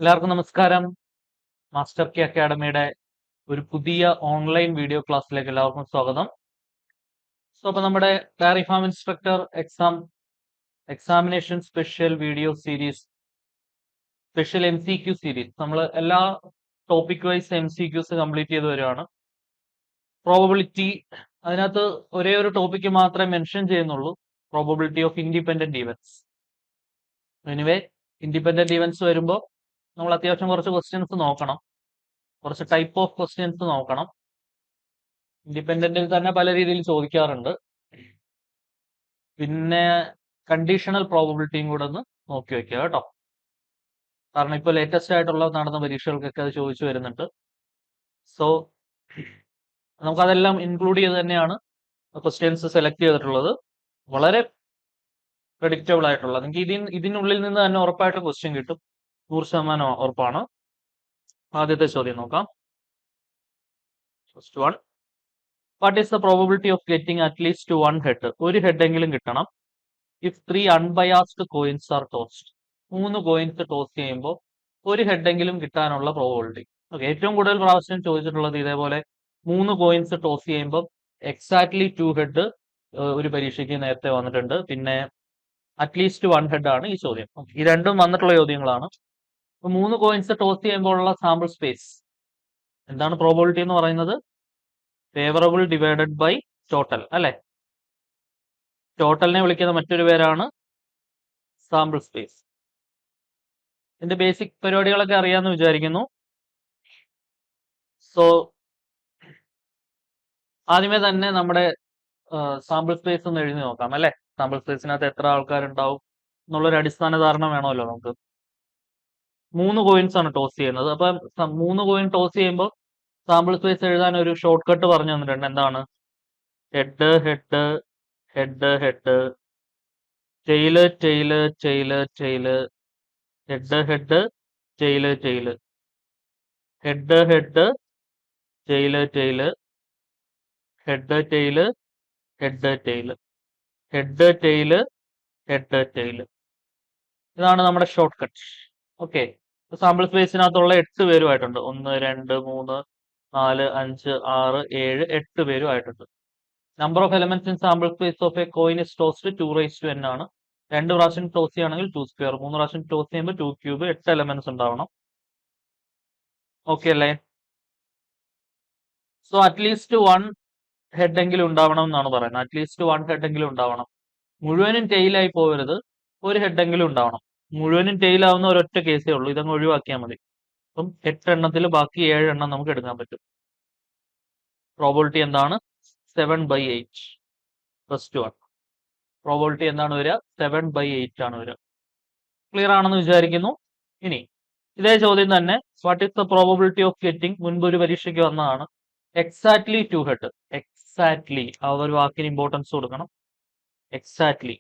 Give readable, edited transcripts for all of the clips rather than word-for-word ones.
എല്ലാവർക്കും നമസ്കാരം. Master K അക്കാഡമിയുടെ ഒരു പുതിയ ഓൺലൈൻ വീഡിയോ ക്ലാസ്സിലേക്ക് എല്ലാവർക്കും സ്വാഗതം. അപ്പൊ നമ്മുടെ dairy farm instructor examination special video series, special MCQ series, നമ്മൾ എല്ലാ ടോപ്പിക് വൈസ് MCQs കംപ്ലീറ്റ് ചെയ്ത് വരികയാണ്. പ്രോബബിലിറ്റി, അതിനകത്ത് ഒരേ ഒരു ടോപ്പിക്ക് മാത്രമേ മെൻഷൻ ചെയ്യുന്നുള്ളൂ, probability of independent events. Anyway, independent events വരുമ്പോൾ നമ്മൾ അത്യാവശ്യം കുറച്ച് ക്വസ്റ്റ്യൻസ് നോക്കണം, കുറച്ച് ടൈപ്പ് ഓഫ് ക്വസ്റ്റ്യൻസ് നോക്കണം. ഇൻഡിപെൻഡന്റിൽ തന്നെ പല രീതിയിൽ ചോദിക്കാറുണ്ട്. പിന്നെ കണ്ടീഷണൽ പ്രോബബിലിറ്റിയും കൂടെ ഒന്ന് നോക്കി വെക്കുക കേട്ടോ. കാരണം ഇപ്പോൾ ലേറ്റസ്റ്റ് ആയിട്ടുള്ള നടന്ന പരീക്ഷകൾക്കൊക്കെ അത് ചോദിച്ചു വരുന്നുണ്ട്. സോ നമുക്കതെല്ലാം ഇൻക്ലൂഡ് ചെയ്ത് തന്നെയാണ് ക്വസ്റ്റ്യൻസ് സെലക്ട് ചെയ്തിട്ടുള്ളത്. വളരെ പ്രഡിക്റ്റബിൾ ആയിട്ടുള്ള, നിങ്ങൾക്ക് ഇതിനുള്ളിൽ നിന്ന് തന്നെ ഉറപ്പായിട്ട് ക്വസ്റ്റ്യൻ കിട്ടും, 100% ഉറപ്പാണ്. ആദ്യത്തെ ചോദ്യം നോക്കാം. First one, what is the probability of getting at least one head? ഒരു ഹെഡ് എങ്കിലും കിട്ടണം. If 3 unbiased coins R tossed. 3 coins toss ചെയ്യുമ്പോൾ ഒരു ഹെഡ് എങ്കിലും കിട്ടാനുള്ള പ്രോബബിലിറ്റി. ഓക്കെ, ഏറ്റവും കൂടുതൽ പ്രാവശ്യം ചോദിച്ചിട്ടുള്ളത് ഇതേപോലെ 3 കോയിൻസ് ടോസ് ചെയ്യുമ്പോൾ എക്സാക്ട്ലി 2 ഹെഡ് ഒരു പരീക്ഷയ്ക്ക് നേരത്തെ വന്നിട്ടുണ്ട്. പിന്നെ അറ്റ്ലീസ്റ്റ് 1 ഹെഡ് ആണ് ഈ ചോദ്യം. ഈ രണ്ടും വന്നിട്ടുള്ള ചോദ്യങ്ങളാണ്. 3 കോയിൻസ് ടോസ് ചെയ്യുമ്പോഴുള്ള സാമ്പിൾ സ്പേസ് എന്താണ്? പ്രോബബിലിറ്റി എന്ന് പറയുന്നത് ഫേവറബിൾ ഡിവൈഡഡ് ബൈ ടോട്ടൽ അല്ലെ. ടോട്ടലിനെ വിളിക്കുന്ന മറ്റൊരു പേരാണ് സാമ്പിൾ സ്പേസ്. ഇതിന്റെ ബേസിക് പരിപാടികളൊക്കെ അറിയാമെന്ന് വിചാരിക്കുന്നു. സോ ആദ്യമേ തന്നെ നമ്മുടെ സാമ്പിൾ സ്പേസ് ഒന്ന് എഴുതി നോക്കാം അല്ലെ. സാമ്പിൾ സ്പേസിനകത്ത് എത്ര ആൾക്കാരുണ്ടാവും എന്നുള്ളൊരു അടിസ്ഥാന ധാരണ വേണമല്ലോ നമുക്ക്. 3 കോയിൻസ് ആണ് ടോസ് ചെയ്യുന്നത്. അപ്പൊ 3 കോയിൻ ടോസ് ചെയ്യുമ്പോൾ സാമ്പിൾ സ്പേസ് എഴുതാൻ ഒരു ഷോർട്ട് കട്ട് പറഞ്ഞു തന്നിട്ടുണ്ട്. എന്താണ്? Head head head head, tail tail tail tail, head head tail tail, head head tail tail, head tail head tail, head tail head tail. ഇതാണ് നമ്മുടെ ഷോർട്ട് കട്ട്. ഓക്കെ, സാമ്പിൾ സ്പേസിനകത്തുള്ള 8 പേരുമായിട്ടുണ്ട്. 1 2 3 4 5 6 7 8 പേരുമായിട്ടുണ്ട്. Number of elements in sample space of a coin is tossed 2n ആണ്. 2 പ്രാവശ്യം toss ചെയ്യുകയാണെങ്കിൽ 2², 3 പ്രാവശ്യം toss ചെയ്യുമ്പോൾ 2³ 8 എലമെന്റ്സ് ഉണ്ടാവണം. ഓക്കെ അല്ലേ? സോ അറ്റ്ലീസ്റ്റ് 1 ഹെഡ് എങ്കിലും ഉണ്ടാവണം എന്നാണ് പറയുന്നത്. അറ്റ്ലീസ്റ്റ് 1 ഹെഡ് എങ്കിലും ഉണ്ടാവണം. മുഴുവനും ടെയിലായി പോകരുത്, ഒരു ഹെഡ് എങ്കിലും ഉണ്ടാവണം. മുഴുവനും ടെയിലാവുന്ന ഒരൊറ്റ കേസേ ഉള്ളൂ, ഇതങ്ങ് ഒഴിവാക്കിയാൽ മതി. അപ്പം 8 എണ്ണത്തിൽ ബാക്കി 7 എണ്ണം നമുക്ക് എടുക്കാൻ പറ്റും. പ്രോബബിലിറ്റി എന്താണ്? 7/8. ഫസ്റ്റ് വൺ പ്രോബബിലിറ്റി എന്താണ് വരിക? 7/8 ആണ് വരിക. ക്ലിയർ ആണെന്ന് വിചാരിക്കുന്നു. ഇനി ഇതേ ചോദ്യം തന്നെ, what is the probability of getting? മുൻപ് ഒരു പരീക്ഷയ്ക്ക് വന്നതാണ്. Exactly 2 head. എക്സാക്ട്ലി, ആ ഒരു വാക്കിന് ഇമ്പോർട്ടൻസ് കൊടുക്കണം. എക്സാക്ട്ലി.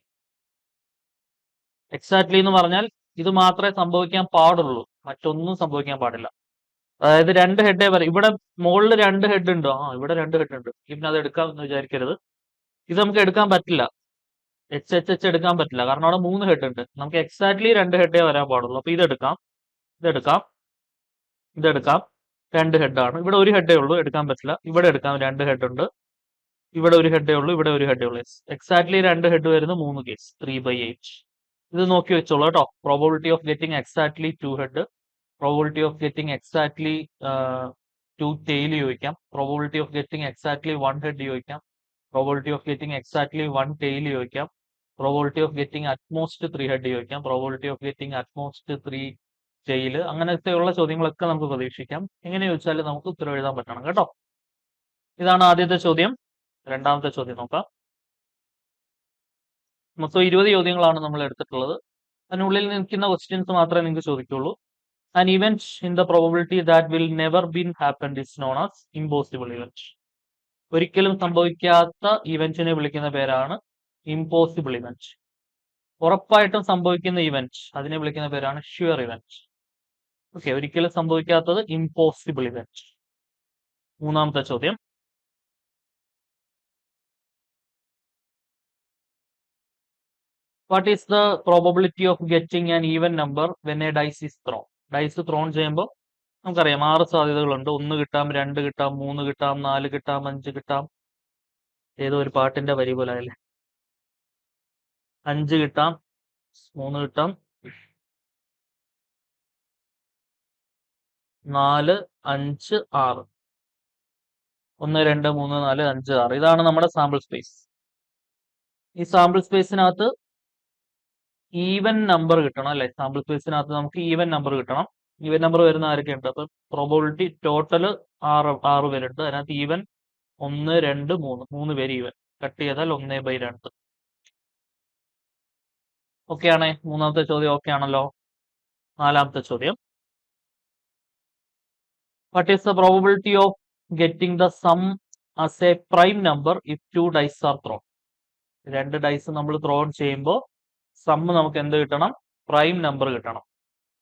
എക്സാക്ട്ലി എന്ന് പറഞ്ഞാൽ ഇത് മാത്രമേ സംഭവിക്കാൻ പാടുള്ളൂ, മറ്റൊന്നും സംഭവിക്കാൻ പാടില്ല. അതായത് 2 ഹെഡേ വരെ. ഇവിടെ മുകളിൽ 2 ഹെഡ് ഉണ്ട്. ഇവിടെ 2 ഹെഡ് ഉണ്ട്. പിന്നെ അത് എടുക്കാമെന്ന് വിചാരിക്കരുത്. ഇത് നമുക്ക് എടുക്കാൻ പറ്റില്ല. എച്ച് എടുക്കാൻ പറ്റില്ല, കാരണം അവിടെ 3 ഹെഡ് ഉണ്ട്. നമുക്ക് എക്സാക്ട്ലി 2 ഹെഡേ വരാൻ പാടുള്ളൂ. അപ്പൊ ഇതെടുക്കാം, ഇതെടുക്കാം, ഇതെടുക്കാം. 2 ഹെഡാണ്. ഇവിടെ ഒരു ഹെഡേ ഉള്ളൂ, എടുക്കാൻ പറ്റില്ല. ഇവിടെ എടുക്കാം, 2 ഹെഡ് ഉണ്ട്. ഇവിടെ ഒരു ഹെഡേ ഉള്ളൂ, ഇവിടെ ഒരു ഹെഡേ ഉള്ളൂ. എക്സാക്ട്ലി 2 ഹെഡ് വരുന്ന 3 കേസ്, 3/8. ഇത് നോക്കി വെച്ചോളൂ കേട്ടോ. Probability of getting exactly 2 head, probability of getting exactly 2 tail ചോദിക്കാം, probability of getting exactly 1 head ചോദിക്കാം, probability of getting exactly 1 tail ചോദിക്കാം, probability of getting at most 3 head ചോദിക്കാം, probability of getting at most 3 tail. അങ്ങനത്തെയുള്ള ചോദ്യങ്ങളൊക്കെ നമുക്ക് പ്രതീക്ഷിക്കാം. എങ്ങനെ ചോദിച്ചാലും നമുക്ക് ഉത്തരം എഴുതാൻ പറ്റണം കേട്ടോ. ഇതാണ് ആദ്യത്തെ ചോദ്യം. രണ്ടാമത്തെ ചോദ്യം നോക്കാം. മൊത്തം 20 ചോദ്യങ്ങളാണ് നമ്മൾ എടുത്തിട്ടുള്ളത്. അതിനുള്ളിൽ നിൽക്കുന്ന ക്വസ്റ്റ്യൻസ് മാത്രമേ നിങ്ങൾക്ക് ചോദിക്കുള്ളൂ. An event in the probability that will never been happened is known as impossible event. ഒരിക്കലും സംഭവിക്കാത്ത ഇവന്റിനെ വിളിക്കുന്ന പേരാണ് ഇമ്പോസിബിൾ ഇവന്റ്. ഉറപ്പായിട്ടും സംഭവിക്കുന്ന ഇവന്റ്, അതിനെ വിളിക്കുന്ന പേരാണ് ഷ്യൂർ ഇവന്റ്. ഓക്കെ, ഒരിക്കലും സംഭവിക്കാത്തത് ഇമ്പോസിബിൾ ഇവന്റ്. മൂന്നാമത്തെ ചോദ്യം, what is the probability of getting an even number when a dice is thrown? Dice thrown ചെയ്യുമ്പോൾ നമുക്കറിയാം 6 സാധ്യതകളുണ്ട്. 1 കിട്ടാം, 2 കിട്ടാം, 3 കിട്ടാം, 4 കിട്ടാം, 5 കിട്ടാം. ഏതോ ഒരു പാട്ടിന്റെ വരി പോലെ അല്ലേ. 5 കിട്ടാം, 3 കിട്ടാം, 4, 5, 6. 1, 2, 3, 4, 5, 6. ഇതാണ് നമ്മുടെ സാമ്പിൾ സ്പേസ്. ഈ സാമ്പിൾ സ്പേസിനകത്ത് ഈവൻ നമ്പർ കിട്ടണം അല്ലെ. സാമ്പിൾ സ്പേസിനകത്ത് നമുക്ക് ഈവൻ നമ്പർ കിട്ടണം. ഈവൻ നമ്പർ വരുന്ന ആരൊക്കെയുണ്ട്? അപ്പൊ പ്രോബബിലിറ്റി ടോട്ടൽ 6 പേരുണ്ട്. അതിനകത്ത് ഈവൻ 1, 2, 3 പേര് ഈവൻ. കട്ട് ചെയ്താൽ 1/2. ഓക്കെ ആണേ. മൂന്നാമത്തെ ചോദ്യം ഓക്കെ ആണല്ലോ. നാലാമത്തെ ചോദ്യം, what is the probability of getting the sum as a prime number if 2 dice are thrown? 2 dice നമ്മൾ ത്രോൺ ചെയ്യുമ്പോൾ സമ്മ് നമുക്ക് എന്ത് കിട്ടണം? പ്രൈം നമ്പർ കിട്ടണം.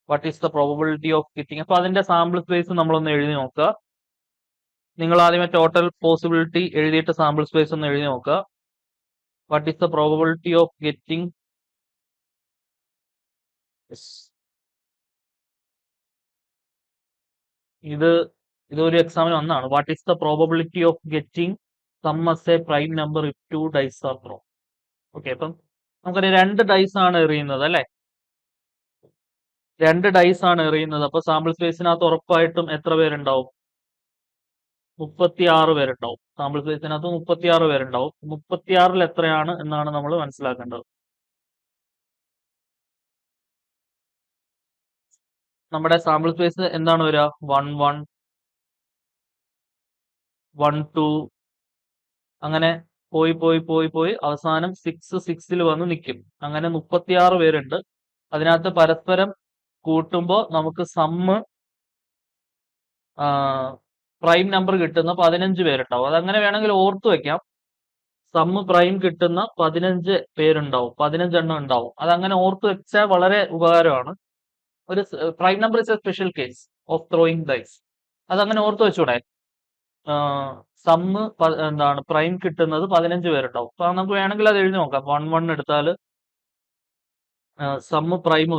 What is the probability of getting? അപ്പൊ അതിന്റെ സാമ്പിൾ സ്പേസ് നമ്മളൊന്ന് എഴുതി നോക്കുക. നിങ്ങൾ ആദ്യമേ ടോട്ടൽ പോസിബിലിറ്റി എഴുതിയിട്ട് സാമ്പിൾ സ്പേസ് ഒന്ന് എഴുതി നോക്കുക. What is the probability of getting? ഇതൊരു എക്സാമിന് വന്നാണ്. What is the probability of getting sum as a prime number if 2 dice are thrown? Okay, അപ്പം നമുക്കറിയാം 2 ഡൈസ് ആണ് എറിയുന്നത് അല്ലെ. 2 ഡൈസ് ആണ് എറിയുന്നത്. അപ്പൊ സാമ്പിൾ സ്പേസിനകത്ത് ഉറപ്പായിട്ടും എത്ര പേരുണ്ടാവും? 36 പേരുണ്ടാവും. സാമ്പിൾ സ്പേസിനകത്ത് 36 പേരുണ്ടാവും. 36-ൽ എത്രയാണ് എന്നാണ് നമ്മൾ മനസ്സിലാക്കേണ്ടത്. നമ്മുടെ സാമ്പിൾ സ്പേസ് എന്താണ് വരിക? 1, 1, 1, 2 അങ്ങനെ പോയി അവസാനം 6, 6-ൽ വന്ന് നിൽക്കും. അങ്ങനെ 36 പേരുണ്ട്. അതിനകത്ത് പരസ്പരം കൂട്ടുമ്പോൾ നമുക്ക് സമ്മ് പ്രൈം നമ്പർ കിട്ടുന്ന 15 പേരുണ്ടാവും. അതങ്ങനെ വേണമെങ്കിൽ ഓർത്തു വെക്കാം. സമ്മ് പ്രൈം കിട്ടുന്ന 15 പേരുണ്ടാവും, 15 എണ്ണം ഉണ്ടാവും. അതങ്ങനെ ഓർത്തു വെച്ചാൽ വളരെ ഉപകാരമാണ്. ഒരു prime number is a special case of throwing dice. അതങ്ങനെ ഓർത്തു വെച്ചൂടെ? സമ്മ് എന്താണ് പ്രൈം കിട്ടുന്നത് 15 പേരുണ്ടാവും. അപ്പൊ നമുക്ക് വേണമെങ്കിൽ അത് എഴുതി നോക്കാം. 1, 1 എടുത്താൽ സമ്മ് പ്രൈം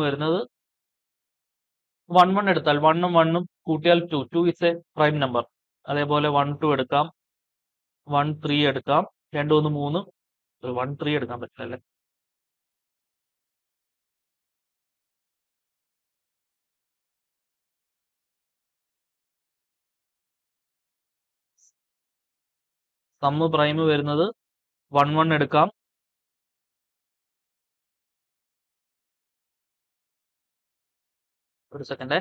വരുന്നത് 1, 1 എടുത്താൽ 1ഉം 1ഉം കൂട്ടിയാൽ 2 ഇസ് എ പ്രൈം നമ്പർ. അതേപോലെ 1, 2 എടുക്കാം, 1, 3 എടുക്കാം, 2, 1, 3. 1, 3 എടുക്കാൻ പറ്റില്ല അല്ലേ. സമ്മ് പ്രൈം വരുന്നത് 1, 1 എടുക്കാം, ഒരു സെക്കൻഡേ.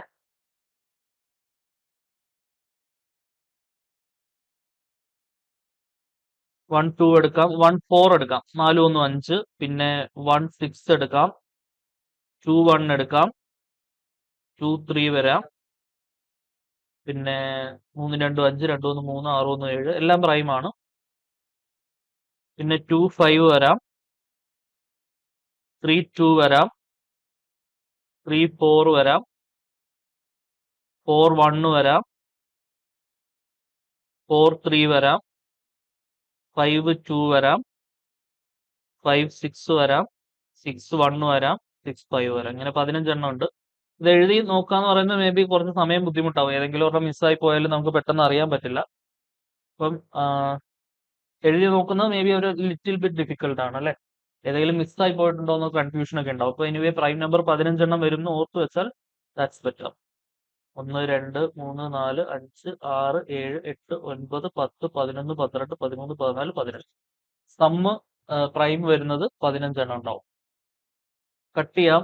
1, 2 എടുക്കാം, 1, 4 എടുക്കാം, 4, 1, 5. പിന്നെ 1, 6 എടുക്കാം, 2, 1 എടുക്കാം, 2, 3 വരാം. പിന്നെ 3, 2, 5, 2, 1, 3, 6, 1, 7 എല്ലാം പ്രൈം ആണ്. പിന്നെ 2, 5 വരാം, 3, 2 വരാം, 3, 4 വരാം, 4, 1 വരാം, 4, 3 വരാം, 5, 2 വരാം, 5, 6 വരാം, 6, 1 വരാം, 6, 5 വരാം. ഇങ്ങനെ 15 എണ്ണം ഉണ്ട്. ഇത് എഴുതി നോക്കാന്ന് പറയുന്നത് മേ ബി കുറച്ച് സമയം ബുദ്ധിമുട്ടാവും. ഏതെങ്കിലും ഒരെണ്ണം മിസ്സായി പോയാലും നമുക്ക് പെട്ടെന്ന് അറിയാൻ പറ്റില്ല. അപ്പം എഴുതി നോക്കുന്നത് മേ ബി ഒരു ലിറ്റിൽ ബിറ്റ് ഡിഫിക്കൽട്ട് ആണ് അല്ലെ. ഏതെങ്കിലും മിസ്സായി പോയിട്ടുണ്ടോ എന്ന് കൺഫ്യൂഷൻ ഒക്കെ ഉണ്ടാവും. അപ്പൊ എനിവേ പ്രൈം നമ്പർ 15 എണ്ണം വരും എന്ന് ഓർത്ത് വെച്ചാൽ ദാറ്റ്സ് ബെറ്റർ. 1, 2, 3, 4, 5, 6, 7, 8, 9, 10, 11, 12, 13, 14, 15. സമ്മ് പ്രൈം വരുന്നത് 15 എണ്ണം ഉണ്ടാവും. കട്ട് ചെയ്യാം.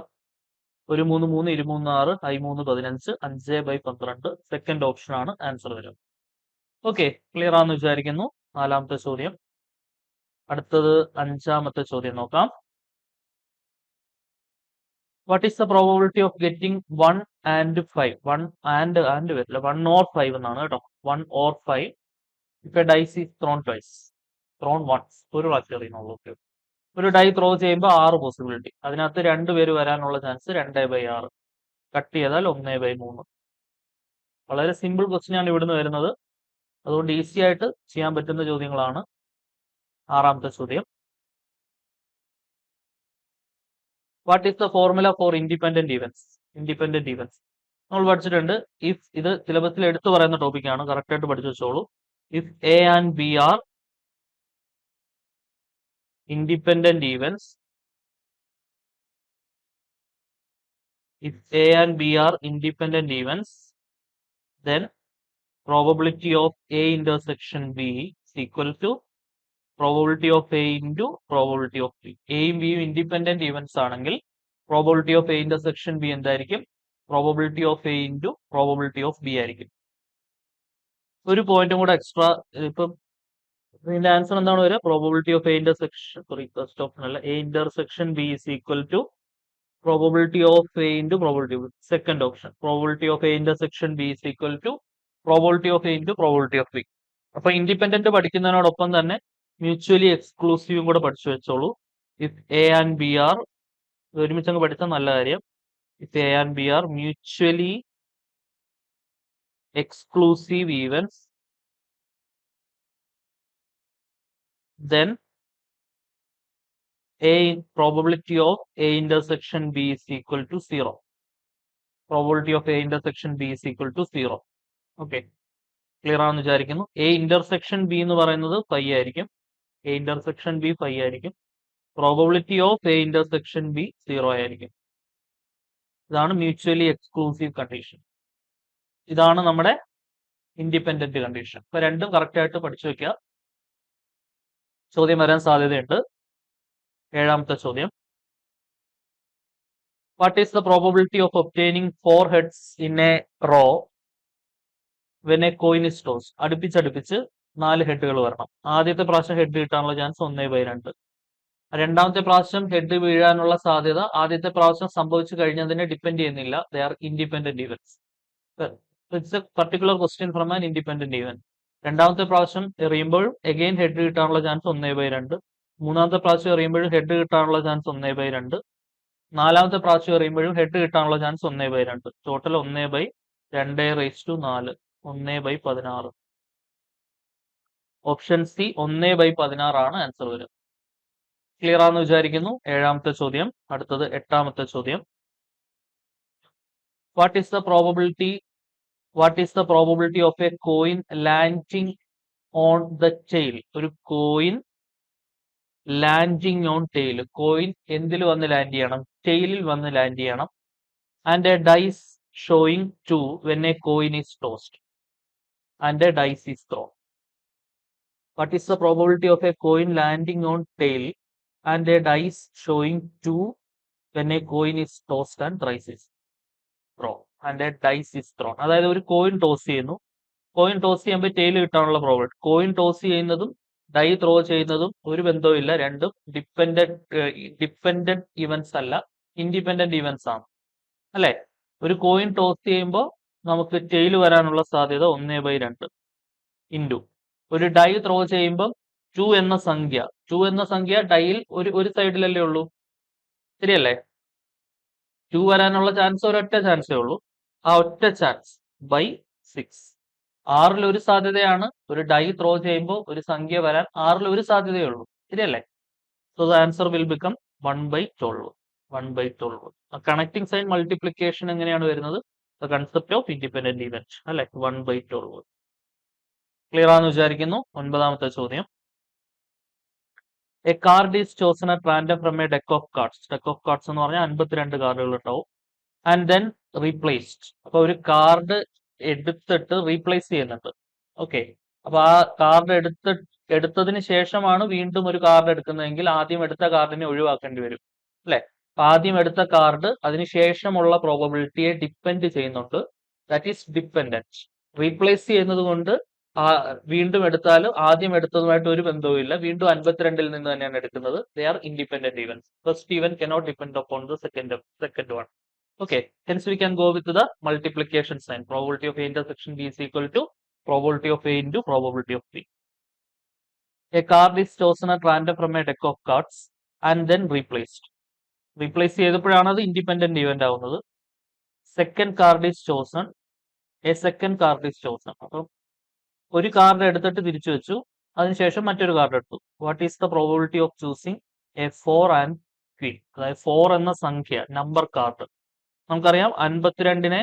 1, 3, 3, 23, 6, I3, 15, 5/12. സെക്കൻഡ് ഓപ്ഷൻ ആണ് ആൻസർ വരും. ഓക്കെ, ക്ലിയർ ആണെന്ന് വിചാരിക്കുന്നു. നാലാമത്തെ ചോദ്യം. അടുത്തത് അഞ്ചാമത്തെ ചോദ്യം നോക്കാം. What is the probability of getting 1 and 5? 1 and വരില്ല, 1 or 5 എന്നാണ് കേട്ടോ. 1 or 5 if a dice is thrown twice, thrown once, ഒരു പ്രാവശ്യം എറിയുന്നുള്ളൂ. ഒരു ഡൈ ത്രോ ചെയ്യുമ്പോൾ 6 പോസിബിലിറ്റി. അതിനകത്ത് 2 പേര് വരാനുള്ള ചാൻസ് 2/6. കട്ട് ചെയ്താൽ 1/3. വളരെ സിമ്പിൾ ക്വസ്റ്റ്യൻ ആണ് ഇവിടുന്ന് വരുന്നത്. അതുകൊണ്ട് ഈസി ആയിട്ട് ചെയ്യാൻ പറ്റുന്ന ചോദ്യങ്ങളാണ്. ആറാമത്തെ ചോദ്യം. What is the formula for independent events? Independent events നമ്മൾ പഠിച്ചിട്ടുണ്ട്. ഇഫ് ഇത് സിലബസിൽ എടുത്തു പറയുന്ന ടോപ്പിക്കാണ്, കറക്റ്റ് ആയിട്ട് പഠിച്ചു വെച്ചോളൂ. If A and B are independent events, if A and B are independent events, then probability of A intersection B is equal to probability of A into probability of B. എയും ബിയും independent events ആണെങ്കിൽ probability of A intersection B എന്തായിരിക്കും? Probability of A into probability of B ആയിരിക്കും. ഒരു പോയിന്റും കൂടെ extra, ഇപ്പം ഇതിന്റെ ആൻസർ എന്താണ് വരിക? Probability of A intersection, sorry first option അല്ല, A intersection B is equal to probability of A into probability. Second option, probability of A intersection B is equal to probability of A into probability of B. അപ്പൊ independent പഠിക്കുന്നതിനോടൊപ്പം തന്നെ mutually എക്സ്ക്ലൂസീവും കൂടെ പഠിച്ചു വെച്ചോളൂ. If A and B are ഒരുമിച്ച് അങ്ങ് പഠിച്ചാൽ നല്ല കാര്യം. If A and B are mutually exclusive events, then probability of A intersection B is equal to 0. Probability of A intersection B is equal to 0. Okay. Clear ആണെന്ന് വിചാരിക്കുന്നു. A intersection B എന്ന് പറയുന്നത് 5 ആയിരിക്കും. എ ഇന്റർസെക്ഷൻ ബി 5 ആയിരിക്കും. Probability of A intersection B 0 ആയിരിക്കും. ഇതാണ് mutually exclusive condition. ഇതാണ് നമ്മുടെ ഇൻഡിപെൻഡന്റ് കണ്ടീഷൻ. ഇപ്പൊ രണ്ടും കറക്റ്റ് ആയിട്ട് പഠിച്ചു വെക്കുക. ചോദ്യം വരാൻ സാധ്യതയുണ്ട്. ഏഴാമത്തെ ചോദ്യം, what is the probability of obtaining 4 heads in a row when a coin is tossed? അടുപ്പിച്ചടുപ്പിച്ച് 4 ഹെഡുകൾ വരണം. ആദ്യത്തെ പ്രാവശ്യം ഹെഡ് കിട്ടാനുള്ള ചാൻസ് 1/2. രണ്ടാമത്തെ പ്രാവശ്യം ഹെഡ് വീഴാനുള്ള സാധ്യത ആദ്യത്തെ പ്രാവശ്യം സംഭവിച്ചു കഴിഞ്ഞതിനെ ഡിപ്പെൻഡ് ചെയ്യുന്നില്ല. ദേ are independent events. It's A particular question from an independent event. രണ്ടാമത്തെ പ്രാവശ്യം എറിയുമ്പോഴും എഗെയിൻ ഹെഡ് കിട്ടാനുള്ള ചാൻസ് 1/2. മൂന്നാമത്തെ പ്രാവശ്യം എറിയുമ്പോഴും ഹെഡ് കിട്ടാനുള്ള ചാൻസ് 1/2. നാലാമത്തെ പ്രാവശ്യം എറിയുമ്പോഴും ഹെഡ് കിട്ടാനുള്ള ചാൻസ് 1/2. ടോട്ടൽ 1/2/4, 1/16. ഓപ്ഷൻ സി 1/16 ആണ് ആൻസർ വരിക. ക്ലിയർ ആണെന്ന് വിചാരിക്കുന്നു. ഏഴാമത്തെ ചോദ്യം. അടുത്തത് എട്ടാമത്തെ ചോദ്യം, what is the probability of a coin landing on the tail? ഒരു coin landing on tail. Coin എന്തിൽ വന്ന് ലാൻഡ് ചെയ്യണം? ടെയിലിൽ വന്ന് ലാൻഡ് ചെയ്യണം. And a dice showing 2 when a coin is tossed and a dice is thrown. What is the probability of a coin landing on tail and a dice showing 2 when a coin is tossed and dice is thrown? And a dice is thrown. അതായത് ഒരു coin toss ചെയ്യുന്നു. Coin toss ചെയ്യുമ്പോൾ tail കിട്ടാനുള്ള probability. Coin toss ചെയ്യുന്നതും dye throw ചെയ്യുന്നതും ഒരു ബന്ധവും ഇല്ല. രണ്ടും ഡിപ്പെൻഡന്റ് ഇവന്റ്സ് അല്ല, ഇൻഡിപെൻഡന്റ് ഇവന്റ്സ് ആണ്, അല്ലെ? ഒരു കോയിൻ ടോസ് ചെയ്യുമ്പോൾ നമുക്ക് ടെയിൽ വരാനുള്ള സാധ്യത 1/2 ഇൻറ്റു ഒരു ഡൈ ത്രോ ചെയ്യുമ്പോൾ 2 എന്ന സംഖ്യ ഡൈയിൽ ഒരു സൈഡിലല്ലേ ഉള്ളൂ, ശരിയല്ലേ? 2 വരാനുള്ള ചാൻസ് ഒരൊറ്റ ചാൻസേ ഉള്ളൂ. ആ ഒറ്റ ചാൻസ് ബൈ 6. 6ൽ ഒരു സാധ്യതയാണ് ഒരു ഡൈ ത്രോ ചെയ്യുമ്പോൾ ഒരു സംഖ്യ വരാൻ 6ൽ ഒരു സാധ്യതയേ ഉള്ളൂ, ശരിയല്ലേ? So the answer will become 1/12. Connecting sign multiplication എങ്ങനെയാണ് വരുന്നത്? The concept of independent event, അല്ലെ? 1/12. ക്ലിയർ ആണെന്ന് വിചാരിക്കുന്നു. ഒൻപതാമത്തെ ചോദ്യം, a card is chosen at random from a deck of cards. Deck of cards എന്ന് പറഞ്ഞാൽ 52 കാർഡുകൾ ഉണ്ടാവും. And then replaced. അപ്പൊ ഒരു കാർഡ് എടുത്തിട്ട് റീപ്ലേസ് ചെയ്യുന്നുണ്ട്. ഓക്കെ, അപ്പൊ ആ കാർഡ് എടുത്തതിന് ശേഷമാണ് വീണ്ടും ഒരു കാർഡ് എടുക്കുന്നതെങ്കിൽ ആദ്യം എടുത്ത കാർഡിനെ ഒഴിവാക്കേണ്ടി വരും, അല്ലെ? ആദ്യം എടുത്ത കാർഡ് അതിനുശേഷമുള്ള പ്രോബബിലിറ്റിയെ ഡിപ്പെൻഡ് ചെയ്യുന്നുണ്ട്. That is dependent. റീപ്ലേസ് ചെയ്യുന്നത് കൊണ്ട് വീണ്ടും എടുത്താലും ആദ്യം എടുത്തതുമായിട്ട് ഒരു ബന്ധവും ഇല്ല. വീണ്ടും 52ൽ നിന്ന് തന്നെയാണ് എടുക്കുന്നത്. ദേ are independent events. First event cannot depend upon the second one. Okay, hence we can go with the multiplication sign. Probability of A intersection B is equal to probability of A into probability of B. A card is chosen at random from a deck of cards and then replaced. Replace ചെയ്തപ്പോഴാണ് അത് independent event ആവുന്നത്. Second card is chosen. അപ്പം ഒരു card എടുത്തിട്ട് തിരിച്ചു വെച്ചു, അതിനുശേഷം മറ്റൊരു കാർഡ് എടുത്തു. What is the probability of choosing A 4 and queen? അതായത് 4 എന്ന സംഖ്യ, നമ്പർ കാർഡ് നമുക്കറിയാം 52-നെ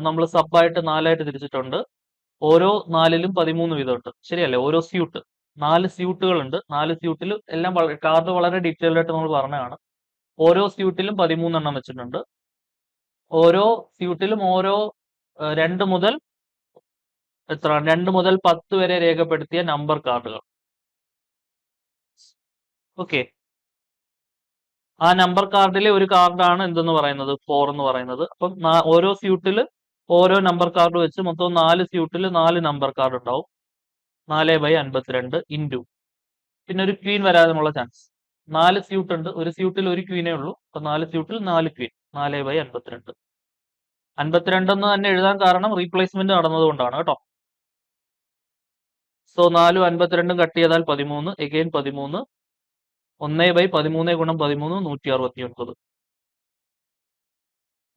നമ്മൾ സബായിട്ട് 4ആയിട്ട് തിരിച്ചിട്ടുണ്ട്. ഓരോ 4-ലും 13 വീതമുണ്ട്. ശരിയല്ലേ? ഓരോ സ്യൂട്ട് 4 സ്യൂട്ടുകളുണ്ട്. 4 സ്യൂട്ടിൽ എല്ലാം കാർഡ് വളരെ ഡീറ്റെയിൽഡ് ആയിട്ട് നമ്മൾ പറഞ്ഞതാണ്. ഓരോ സ്യൂട്ടിലും 13 എണ്ണം വെച്ചിട്ടുണ്ട്. ഓരോ സ്യൂട്ടിലും ഓരോ 2 മുതൽ 10 വരെ രേഖപ്പെടുത്തിയ നമ്പർ കാർഡുകൾ. ഓക്കെ, ആ നമ്പർ കാർഡിലെ ഒരു കാർഡാണ് എന്തെന്ന് പറയുന്നത് 4 എന്ന് പറയുന്നത്. അപ്പം ഓരോ സ്യൂട്ടിൽ ഓരോ നമ്പർ കാർഡ് വെച്ച് മൊത്തം 4 സ്യൂട്ടിൽ 4 നമ്പർ കാർഡ് ഉണ്ടാവും. 4/52 ഇൻറ്റു പിന്നെ ഒരു ക്വീൻ വരാനുള്ള ചാൻസ്. 4 സ്യൂട്ട് ഉണ്ട്, ഒരു സ്യൂട്ടിൽ ഒരു ക്വീനേ ഉള്ളൂ. അപ്പൊ 4 സ്യൂട്ടിൽ 4 ക്വീൻ, 4/52. 52 എന്ന് തന്നെ എഴുതാൻ കാരണം റീപ്ലേസ്മെന്റ് നടന്നതുകൊണ്ടാണ് കേട്ടോ. സോ 4 52 കട്ട് ചെയ്താൽ 13, എഗെയിൻ 13, 1/13 ഗുണം 13 169.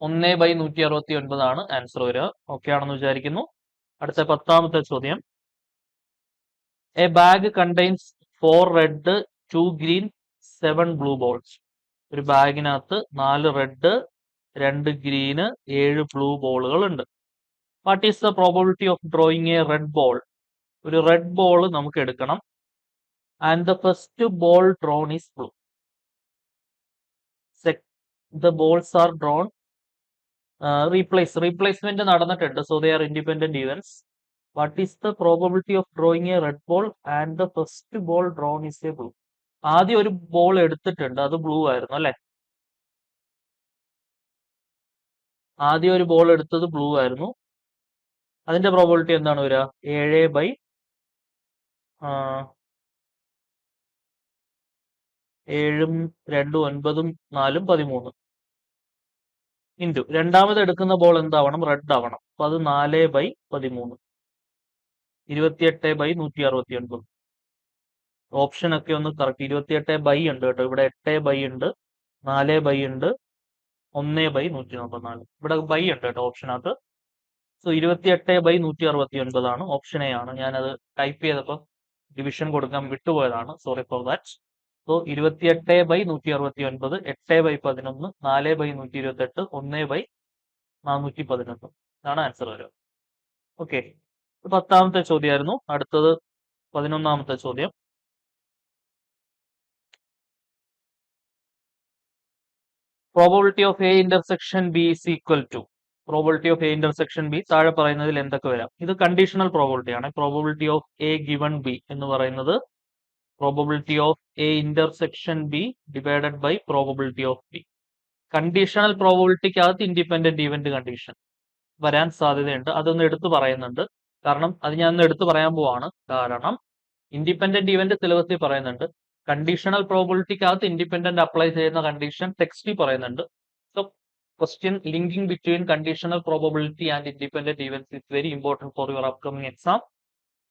1/169 ആണ് ആൻസർ വരിക. ഓക്കെ ആണെന്ന് വിചാരിക്കുന്നു. അടുത്ത 10ാമത്തെ ചോദ്യം. A bag contains 4 red 2 green 7 blue balls. ഒരു ബാഗിനകത്ത് 4 റെഡ് 2 ഗ്രീന് 7 ബ്ലൂ ബോളുകൾ ഉണ്ട്. What is the probability of drawing a red ball? ഒരു റെഡ് ബോൾ നമുക്ക് എടുക്കണം. And the first ball drawn is blue. The balls are drawn. Replacement നടന്നിട്ടുണ്ട്. So they are independent events. What is the probability of drawing a red ball and the first ball drawn is A blue? ആദ്യം ഒരു ball എടുത്തിട്ടുണ്ട്, അത് blue ആയിരുന്നു അല്ലെ? ആദ്യം ഒരു ball എടുത്തത് ബ്ലൂ ആയിരുന്നു. അതിന്റെ പ്രോബബിലിറ്റി എന്താണ് വരിക? 7/7 2 9 4 13 ഇൻറ്റു രണ്ടാമത് എടുക്കുന്ന ബോൾ എന്താവണം? റെഡ് ആവണം. അപ്പൊ അത് 4/13 28/169. ഓപ്ഷൻ ഒക്കെ ഒന്ന് കറക്റ്റ്. 28 ഉണ്ട് കേട്ടോ, ഇവിടെ 8 ഉണ്ട്, 4 ഉണ്ട്, 1/144. ഇവിടെ ഉണ്ട് കേട്ടോ ഓപ്ഷനകത്ത്. സോ 28/169 ആണ്. ഓപ്ഷൻ എ ആണ്. ഞാനത് ടൈപ്പ് ചെയ്തപ്പോൾ ഡിവിഷൻ കൊടുക്കാൻ വിട്ടുപോയതാണ്. Sorry for that. സോ 28/169, 8/11, 4/128, 1/411 ഇതാണ് ആൻസർ വരിക. ഓക്കെ, 10ാമത്തെ ചോദ്യമായിരുന്നു. അടുത്തത് 11ാമത്തെ ചോദ്യം. Probability of A intersection B is equal to. Probability of A intersection B താഴെ പറയുന്നതിൽ എന്തൊക്കെ വരാം? ഇത് കണ്ടീഷണൽ പ്രോബബിലിറ്റി ആണ്. Probability of A given B എന്ന് പറയുന്നത് probability of A intersection B divided by probability of B. Conditional പ്രോബബിലിറ്റിക്കകത്ത് independent event condition വരാൻ സാധ്യതയുണ്ട്. അതൊന്ന് എടുത്തു പറയുന്നുണ്ട്. കാരണം അത് ഞാൻ ഒന്ന് എടുത്തു പറയാൻ പോവാണ്. കാരണം ഇൻഡിപെൻഡന്റ് ഈവന്റ് സിലബസിൽ പറയുന്നുണ്ട്. കണ്ടീഷണൽ പ്രോബബിലിറ്റിക്കകത്ത് ഇൻഡിപെൻഡന്റ് അപ്ലൈ ചെയ്യുന്ന കണ്ടീഷൻ ടെക്സ്റ്റിൽ പറയുന്നുണ്ട്. So question linking between conditional probability and independent events is very important for your upcoming exam.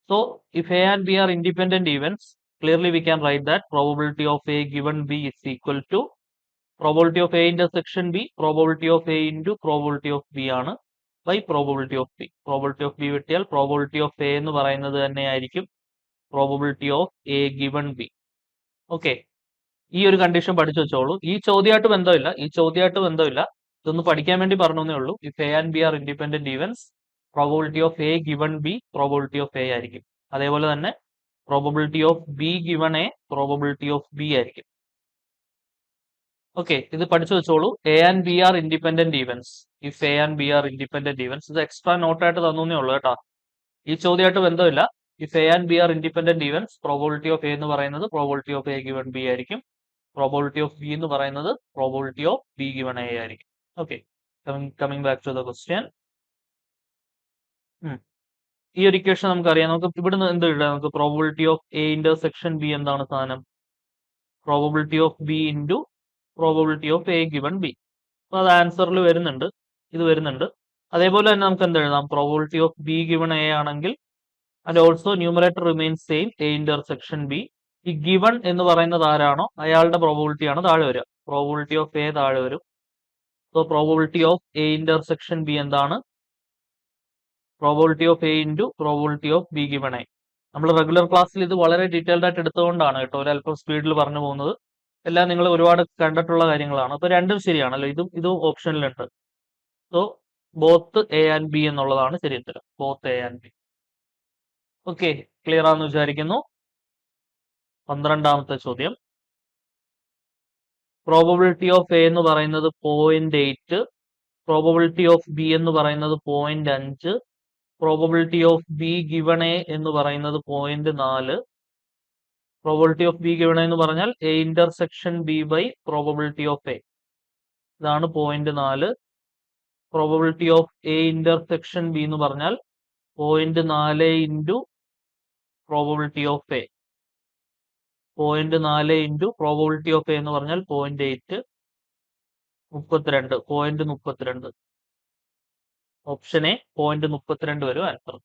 So if A and B are independent events, clearly we can write that probability of A given B is equal to probability of A intersection B, probability of A into probability of B ആണ് by probability of B. Probability of B വെട്ടിയാൽ probability of A എന്ന് പറയുന്നത് തന്നെയായിരിക്കും probability of A given B. Okay, ഈ ഒരു condition പഠിച്ചു വെച്ചോളൂ. ഈ ചോദ്യമായിട്ട് ബന്ധമില്ല. ഇതൊന്ന് പഠിക്കാൻ വേണ്ടി പറഞ്ഞേ ഉള്ളൂ. If A and B are independent events, probability of A given B probability of A ആയിരിക്കും. അതേപോലെ തന്നെ probability of B given A probability of B ആയിരിക്കും. ഓക്കെ, ഇത് പഠിച്ചു വെച്ചോളൂ. A and B are independent events. If A and B are independent events, ഇത് extra നോട്ടായിട്ട് തന്നേ ഉള്ളൂ കേട്ടോ. ഈ ചോദ്യമായിട്ട് ബന്ധമില്ല. If A and B are independent events, probability of A എന്ന് പറയുന്നത് probability of A given B ആയിരിക്കും. പ്രോബബിലിറ്റി ഓഫ് ബി എന്ന് പറയുന്നത് probability of B given A ആയിരിക്കും. Okay, coming back to the question. ഈ ഒരു ഇക്വേഷൻ നമുക്കറിയാം. നമുക്ക് ഇവിടുന്ന് എന്ത് എഴുതാം? നമുക്ക് probability of A intersection B എന്താണ് സാധനം? Probability of B into probability of A given B. അപ്പൊ അത് ആൻസറിൽ വരുന്നുണ്ട്, ഇത് വരുന്നുണ്ട്. അതേപോലെ തന്നെ നമുക്ക് എന്ത് എഴുതാം? Probability of B given A ആണെങ്കിൽ and also numerator remains same, A intersection B. ഈ ഗിവൺ എന്ന് പറയുന്നത് ആരാണോ അയാളുടെ പ്രോബബിലിറ്റി ആണ് താഴെ വരിക. പ്രോബബിലിറ്റി ഓഫ് എ താഴെ വരും. So probability of A intersection B എന്താണ്? Probability of A into probability of B given A. നമ്മൾ റെഗുലർ ക്ലാസ്സിൽ ഇത് വളരെ ഡീറ്റെയിൽഡ് ആയിട്ട് എടുത്തുകൊണ്ടാണ് കേട്ടോ ഒരല്പം സ്പീഡിൽ പറഞ്ഞു പോകുന്നത്. എല്ലാം നിങ്ങൾ ഒരുപാട് കണ്ടിട്ടുള്ള കാര്യങ്ങളാണ്. അപ്പൊ രണ്ടും ശരിയാണല്ലോ. ഇതും ഓപ്ഷനിലുണ്ട്. So both A and B എന്നുള്ളതാണ് ശരി ഉത്തരം. Both A and B. Okay, clear ആണെന്ന് വിചാരിക്കുന്നു. 12ാമത്തെ ചോദ്യം. പ്രോബബിലിറ്റി ഓഫ് എ എന്ന് പറയുന്നത് 0.8, പ്രോബബിലിറ്റി ഓഫ് ബി എന്ന് പറയുന്നത് 0.5, probability of B given A എന്ന് പറയുന്നത് 0.4. Probability of B given A എന്ന് പറഞ്ഞാൽ A intersection B by probability of A, ഇതാണ് 0.4. Probability of A intersection B എന്ന് പറഞ്ഞാൽ 0.4 into probability of A. 0.4 into probability of A എന്ന് പറഞ്ഞാൽ 0.8, 32, 0.32. ഓപ്ഷൻ എ 0.32 വരും ആൻസർ.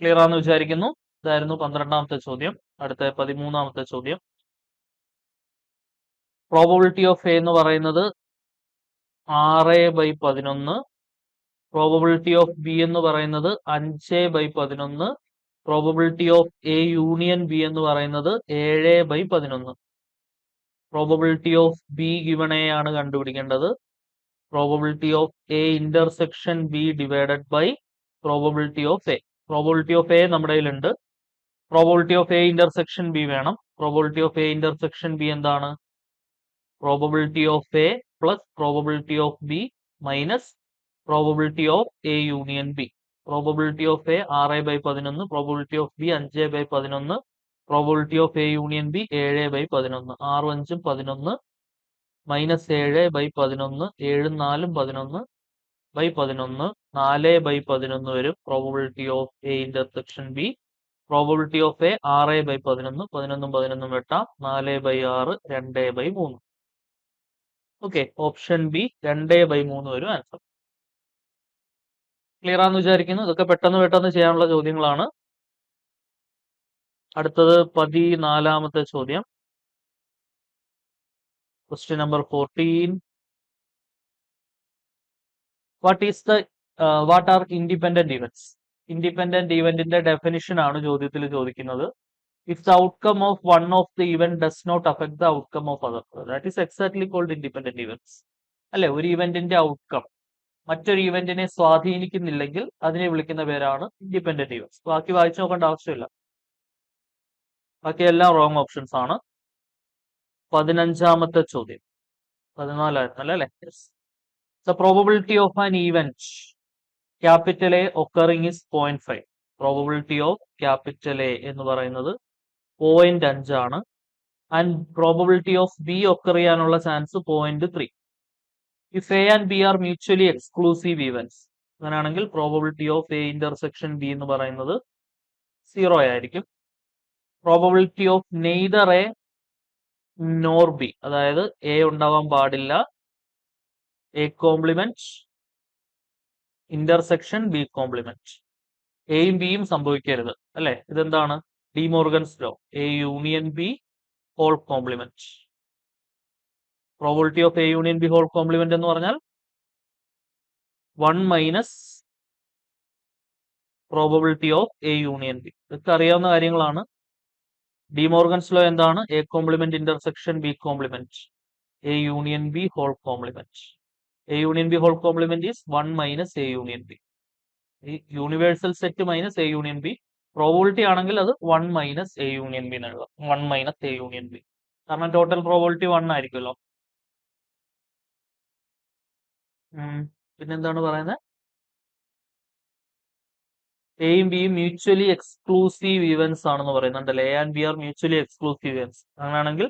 ക്ലിയർ ആണെന്ന് വിചാരിക്കുന്നു. ഇതായിരുന്നു 12ാമത്തെ ചോദ്യം. അടുത്ത 13ാമത്തെ ചോദ്യം. പ്രോബബിലിറ്റി ഓഫ് എ എന്ന് പറയുന്നത് 6/11, പ്രോബബിലിറ്റി ഓഫ് ബി എന്ന് പറയുന്നത് 5/11, probability of A union B എന്ന് പറയുന്നത് 7/11. Probability of B given A ആണ് കണ്ടുപിടിക്കേണ്ടത്. Probability of A intersection B divided by probability of A. Probability of A നമ്മുടെ കയ്യിലുണ്ട്. Probability of A intersection B വേണം. Probability of A intersection B എന്താണ്? Probability of A plus probability of B minus probability of A union B. Probability of A 6/11, probability of B 5/11, probability of A union B 7/11. 6 5 11 minus 7/11, 7 4 11/11, 4/11 വരും probability of A intersection B. Probability of A 6/11, 11 11 വെട്ടാം, 4/6, 2/3. Okay, option B 2/3 വരും answer. Clear ആണെന്ന് വിചാരിക്കുന്നു. ഇതൊക്കെ പെട്ടെന്ന് ചെയ്യാനുള്ള ചോദ്യങ്ങളാണ്. അടുത്തത് 14ാമത്തെ ചോദ്യം. Question number 14. What are independent events? Independent ഇവന്റിന്റെ ഡെഫിനിഷൻ ആണ് ചോദ്യത്തിൽ ചോദിക്കുന്നത്. If the outcome of one of the event does not affect the outcome of other, that is exactly called independent events. അല്ലെ, ഒരു ഇവന്റിന്റെ ഔട്ട്കം മറ്റൊരു ഇവന്റിനെ സ്വാധീനിക്കുന്നില്ലെങ്കിൽ അതിനെ വിളിക്കുന്ന പേരാണ് ഇൻഡിപെൻഡന്റ് ഇവന്റ്സ്. ബാക്കി വായിച്ചു നോക്കേണ്ട ആവശ്യമില്ല, ബാക്കി എല്ലാം റോങ് ഓപ്ഷൻസ് ആണ്. 15ാമത്തെ ചോദ്യം. 14ആയിരുന്നല്ലോ അല്ലെ? The probability of an event capital A occurring is 0.5. Probability of capital A എന്ന് പറയുന്നത് 0.5 ആണ്. And probability of B occur ചെയ്യാനുള്ള chance 0.3. If A and B are mutually exclusive events, അങ്ങനെയാണെങ്കിൽ probability of A intersection B എന്ന് പറയുന്നത് 0 ആയിരിക്കും. Probability of neither A nor B, അതായത് A ഉണ്ടാവാൻ പാടില്ല, A complement intersection B complement, എയും ബിയും സംഭവിക്കരുത് അല്ലെ. ഇതെന്താണ്? De Morgan's law, A union B whole complement. Probability of A union B whole complement എന്ന് പറഞ്ഞാൽ 1 minus probability of A union B. ഇതൊക്കെ അറിയാവുന്ന കാര്യങ്ങളാണ്. ഡിമോർഗൻസ് ലോ എന്താണ്? A complement intersection B complement, A union B whole complement. A union B whole complement is 1 minus A union B. Universal set minus A union B. Probability ആണെങ്കിൽ അത് 1 minus A union B എന്നുള്ളത്, 1 minus A union B. കാരണം total probability 1 ആയിരിക്കുമല്ലോ. പിന്നെന്താണ് പറയുന്നത്? എയും ബിയും mutually exclusive events ആണെന്ന് പറയുന്നുണ്ടല്ലേ. A and B are mutually exclusive events. അങ്ങനെയാണെങ്കിൽ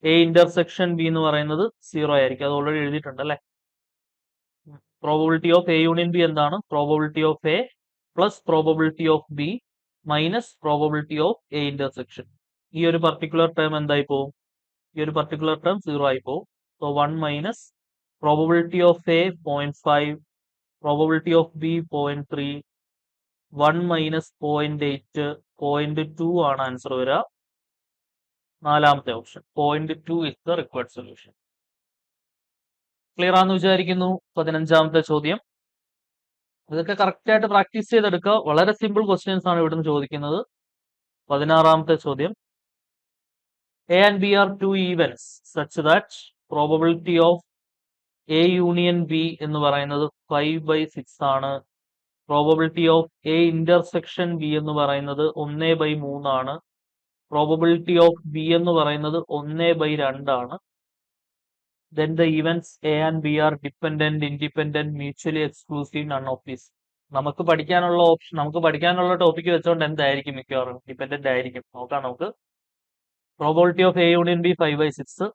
എ ഇന്റർസെക്ഷൻ ബി എന്ന് പറയുന്നത് 0 ആയിരിക്കും. അത് ഓൾറെഡി എഴുതിയിട്ടുണ്ട് അല്ലെ. Probability of A union B എന്താണ്? Probability of A plus probability of B minus probability of A intersection. ഈ ഒരു പർട്ടിക്കുലർ ടേം എന്തായി പോവും? ഈ ഒരു പർട്ടിക്കുലർ ടേം 0 ആയി പോവും. So 1 minus probability of A 0.5, probability of B 0.3, 1 minus 0.8, 0.2 ആണ് ആൻസർ വരിക. 4ാമത്തെ option 0.2 is the required solution. Clear ആണെന്ന് വിചാരിക്കുന്നു. 15ാമത്തെ ചോദ്യം. ഇതൊക്കെ കറക്റ്റ് ആയിട്ട് പ്രാക്ടീസ് ചെയ്തെടുക്കുക. വളരെ സിമ്പിൾ ക്വസ്റ്റ്യൻസ് ആണ് ഇവിടുന്ന് ചോദിക്കുന്നത്. 16ാമത്തെ ചോദ്യം. A and B are 2 events such that probability of A union B എന്ന് പറയുന്നത് 5/6 ആണ്. Probability of A intersection B എന്ന് പറയുന്നത് 1/3 ആണ്. പ്രോബബിലിറ്റി ഓഫ് ബി എന്ന് പറയുന്നത് 1/2 ആണ്. Then the events A and B are dependent, independent, mutually exclusive, none of this. നമുക്ക് പഠിക്കാനുള്ള ടോപ്പിക് വെച്ചുകൊണ്ട് എന്തായിരിക്കും മിക്കവാറും ഡിപെൻഡന്റ് ആയിരിക്കും. നോക്കാം നമുക്ക്. Probability of A union B 5/6,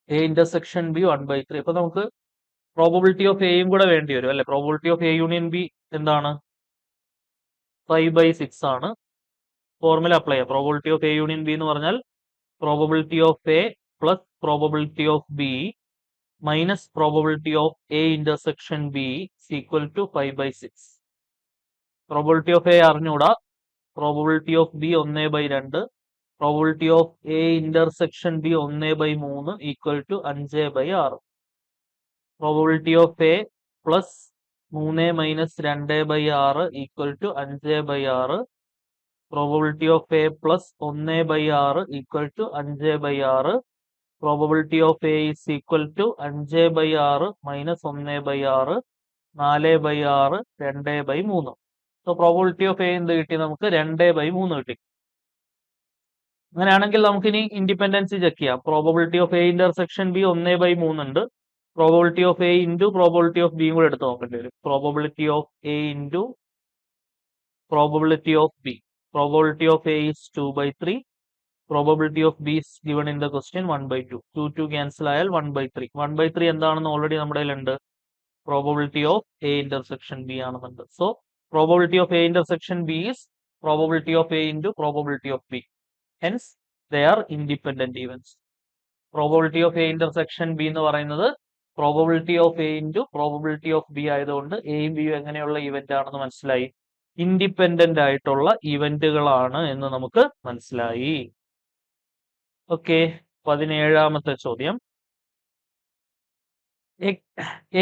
A intersection B 1/3. അപ്പൊ നമുക്ക് പ്രോബബിലിറ്റി ഓഫ് എയും കൂടെ വേണ്ടി വരും അല്ലെ. Probability of A union B എന്താണ്? 5/6 ആണ്. ഫോർമുല അപ്ലൈ ചെയ്യാം. Probability of A union B എന്ന് പറഞ്ഞാൽ probability of A plus probability of B minus probability of A intersection B equal to 5/6. Probability of A അറിഞ്ഞൂടാ. Probability of B 1/2. Probability of A intersection B 1/3 equal to 5/6. Probability of A plus 3 minus 2/6 equal to 5/6. Probability of A plus 1/6 equal to 5/6. Probability of A is equal to 5/6 minus 1/6, 4/6, 2/3. So probability of A എന്ത് കിട്ടി? നമുക്ക് 2/3 കിട്ടി. അങ്ങനെയാണെങ്കിൽ നമുക്കിനി independency check ചെയ്യാം. Probability of A intersection B 1/3 ഉണ്ട്. Probability of A into probability of ബിയും കൂടെ എടുത്ത് നോക്കേണ്ടി വരും. Probability of A into probability of B. Probability of A is 2/3. Probability of B is given in the question 1/2. 2 cancel ആയാൽ 1/3. 1/3 എന്താണെന്ന് already നമ്മുടെ കയ്യിലുണ്ട്. Probability of A intersection B ആണെന്നുണ്ട്. So probability of A intersection B is probability of A into probability of B. Hence they are independent events. Probability of A intersection B എന്ന് പറയുന്നത് probability of A into probability of B ആയതുകൊണ്ട് എയും ബിയും എങ്ങനെയുള്ള event ആണെന്ന് മനസ്സിലായി. Independent ആയിട്ടുള്ള ഇവന്റുകളാണ് എന്ന് നമുക്ക് മനസ്സിലായി. ഓക്കെ, 17ാമത്തെ ചോദ്യം.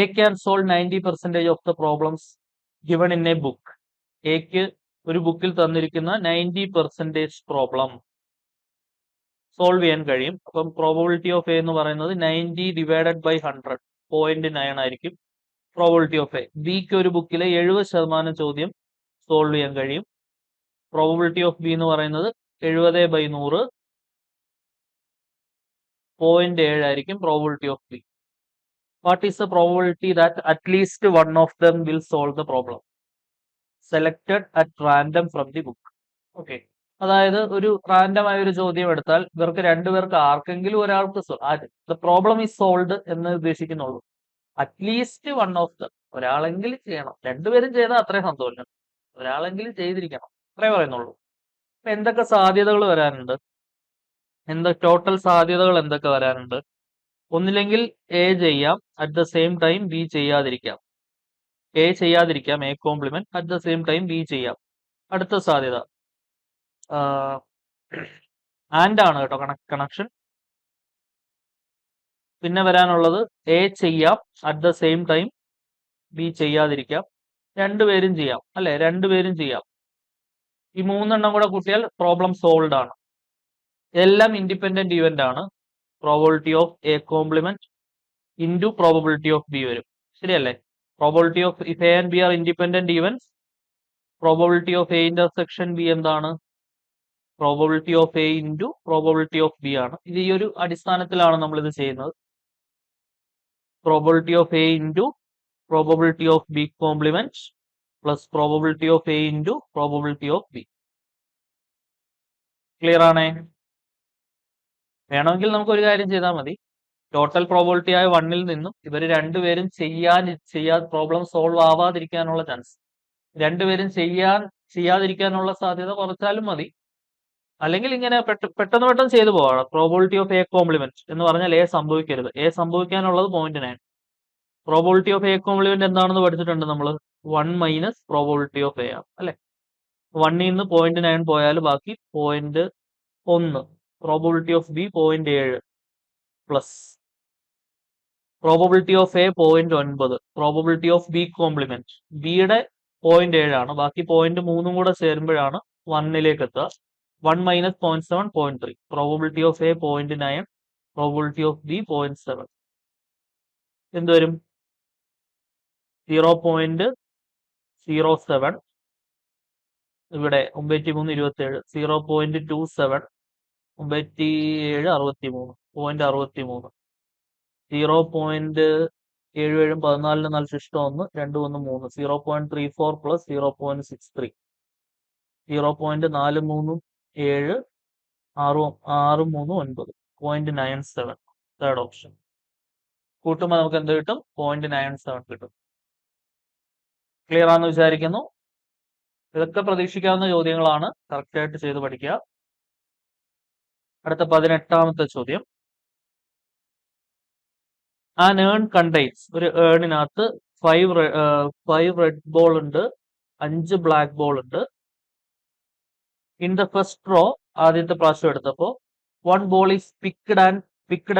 A can solve 90% of the problems given in a book. എക്ക് ഒരു ബുക്കിൽ തന്നിരിക്കുന്ന 90% പ്രോബ്ലം സോൾവ് ചെയ്യാൻ കഴിയും. അപ്പം പ്രോബബിലിറ്റി ഓഫ് എ എന്ന് പറയുന്നത് 90 ഡിവൈഡഡ് ബൈ 100, 0.9 ആയിരിക്കും പ്രോബബിലിറ്റി ഓഫ് എ. ബിക്ക് ഒരു ബുക്കിലെ 70% ചോദ്യം സോൾവ് ചെയ്യാൻ കഴിയും. പ്രോബബിലിറ്റി ഓഫ് ബി എന്ന് പറയുന്നത് 70/100, 0.7 ആയിരിക്കും probability of B. What is the probability that at least one of them will solve the problem selected at random from the book. Okay, അതായത് ഒരു റാൻഡം ആയ ഒരു ചോദ്യം എടുത്താൽ ഇവർക്ക് രണ്ടുപേർക്ക് ആർക്കെങ്കിലും ഒരാൾക്ക് ദ പ്രോബ്ലം ഈസ് സോൾവ്ഡ് എന്ന് ഉദ്ദേശിക്കുന്നുള്ളൂ. അറ്റ്ലീസ്റ്റ് വൺ ഓഫ് ദം, ഒരാളെങ്കിലും ചെയ്യണം. രണ്ടുപേരും ചെയ്താൽ അത്രയും സന്തോഷം, ഒരാളെങ്കിലും ചെയ്തിരിക്കണം, അത്രേ പറയുന്നുള്ളൂ. അപ്പൊ എന്തൊക്കെ സാധ്യതകൾ വരാനുണ്ട്? ടോട്ടൽ സാധ്യതകൾ എന്തൊക്കെ വരാനുണ്ട്? ഒന്നില്ലെങ്കിൽ എ ചെയ്യാം, at the same time B ചെയ്യാതിരിക്കാം. എ ചെയ്യാതിരിക്കാം, A complement, at the same time B ചെയ്യാം. അടുത്ത സാധ്യത ആൻഡ് ആണ് കേട്ടോ, കണക്ഷൻ. പിന്നെ വരാനുള്ളത് എ ചെയ്യാം, at the same time B ചെയ്യാതിരിക്കാം. രണ്ടുപേരും ചെയ്യാം അല്ലെ, രണ്ടുപേരും ചെയ്യാം. ഈ 3 എണ്ണം കൂടെ കൂട്ടിയാൽ പ്രോബ്ലം സോൾവ്ഡ് ആണ്. എല്ലാം ഇൻഡിപെൻഡന്റ് ഇവന്റ് ആണ്. Probability of A complement into probability of B വരും, ശരിയല്ലേ? Probability of if A and B are independent events, probability of A intersection B എന്താണ്? Probability of A into probability of B ആണ്. ഇത് ഈ ഒരു അടിസ്ഥാനത്തിലാണ് നമ്മൾ ഇത് ചെയ്യുന്നത്. Probability of A into probability of B complement plus probability of A into probability of B. Clear ആണേ? വേണമെങ്കിൽ നമുക്ക് ഒരു കാര്യം ചെയ്താൽ മതി. ടോട്ടൽ പ്രോബബിലിറ്റി ആയ 1ൽ നിന്നും ഇവർ രണ്ടുപേരും പ്രോബ്ലം സോൾവ് ആവാതിരിക്കാനുള്ള ചാൻസ്, രണ്ടുപേരും ചെയ്യാതിരിക്കാനുള്ള സാധ്യത കുറച്ചാലും മതി. അല്ലെങ്കിൽ ഇങ്ങനെ പെട്ടെന്ന് ചെയ്തു പോവാണ്. പ്രോബബിലിറ്റി ഓഫ് എ കോംപ്ലിമെന്റ് എന്ന് പറഞ്ഞാൽ എ സംഭവിക്കരുത്. എ സംഭവിക്കാനുള്ളത് 0.9. പ്രോബബിലിറ്റി ഓഫ് എ കോംപ്ലിമെന്റ് എന്താണെന്ന് പഠിച്ചിട്ടുണ്ട് നമ്മൾ. 1 മൈനസ് പ്രോബബിലിറ്റി ഓഫ് എ ആണ് അല്ലെ. 1ൽ നിന്ന് 0.9 പോയാൽ ബാക്കി 0.1. Probability of B 0.7 plus probability of A 0.9. Probability of B complement ബിയുടെ 0.7 ആണ്. ബാക്കി 0.3 കൂടെ ചേരുമ്പോഴാണ് 1ലേക്ക് എത്തുക. 1 minus 0.7, 0.3. Probability of A 0.9, probability of B 0.7. എന്ത് വരും? 0.07. ഇവിടെ 93 27 0.27 97 63 0.63 0.77 14 4 ശിഷ്ടം 1 2 1 3 0.34 പ്ലസ് 0.63 0.43 7 6 3 9 0.97 തേർഡ് ഓപ്ഷൻ. കൂട്ടുമ്പോൾ നമുക്ക് എന്ത് കിട്ടും? 0.97 കിട്ടും. ക്ലിയർ ആണെന്ന് വിചാരിക്കുന്നു. ഇതൊക്കെ പ്രതീക്ഷിക്കാവുന്ന ചോദ്യങ്ങളാണ്. കറക്റ്റ് ആയിട്ട് ചെയ്ത് പഠിക്കുക. അടുത്ത 18ാമത്തെ ചോദ്യം. ആൻ ഏൺ കണ്ടെയ്ൻസ്, ഒരു ഏണിനകത്ത് 5 റെഡ് ബോൾ ഉണ്ട്, 5 ബ്ലാക്ക് ബോൾ ഉണ്ട്. ഇൻ ദ ഫസ്റ്റ് റോ, ആദ്യത്തെ പ്രാവശ്യം എടുത്തപ്പോൾ 1 ball is picked